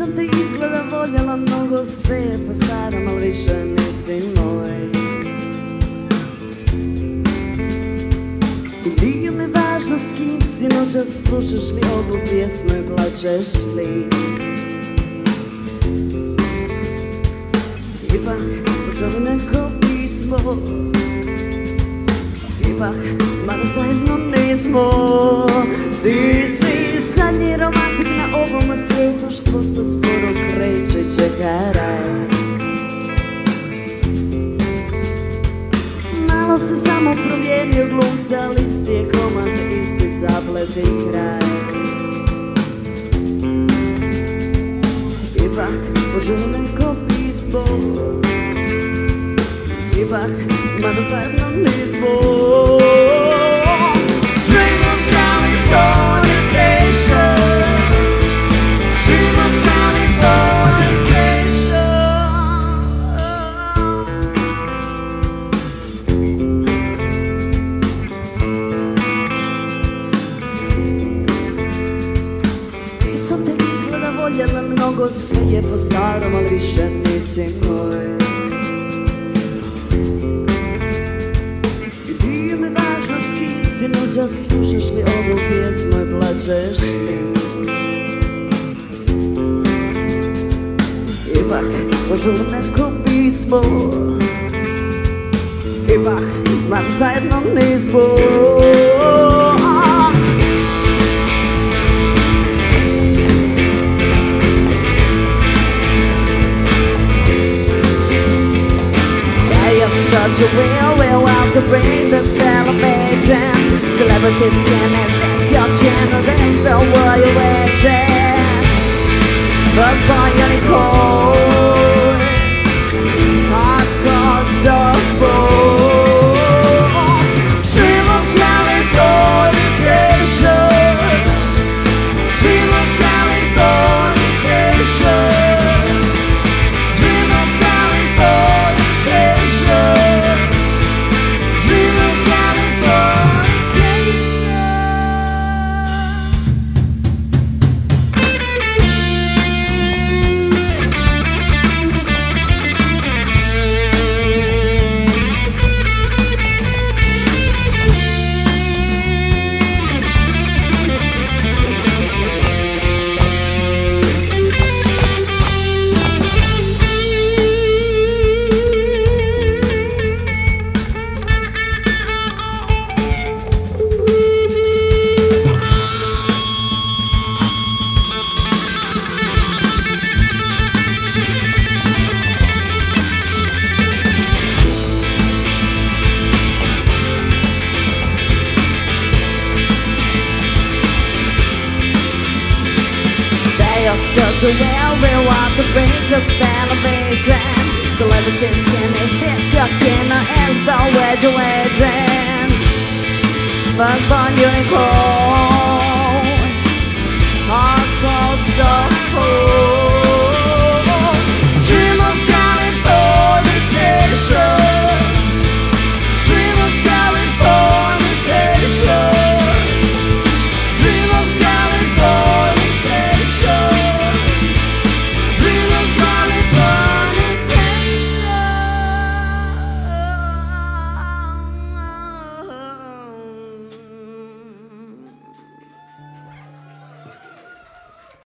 Nisam te izgleda voljela mnogo, sve je po starom, al više nisi moj. I nije mi važno s kim si noćas, slušaš li ovu pjesmu i plačeš li. Ipak poželi neko pismo, ipak mada zajedno nismo. Ti si zadnji romantik na ovom svijetu, što se skoro kreće i čeka raj. Malo se samo promijenio glumca, ali isti je komad, isti zaplet i kraj. Ipak poželi neko pismo, ipak mada zajedno nismo. Dream of Californication, dream of Californication. Nisam te izgleda voljela mnogo, sve je po starom, ali više nisi moj. Noćas slušaš li ovu pjesmu i plačeš li. Ipak poželi neko pismo, ipak mada zajedno nismo. Such a will out to bring the spell of aging. Celebrity skin, is this your channel? Then the world you're waging. First born unicorn, hot cross of bone. Dream of Californication, dream of Californication. Such a well, we want to bring the spell of aging. Celebrity skin, is this your chin or is the wedge you're wedging? First born unicorn, hard cross of hope.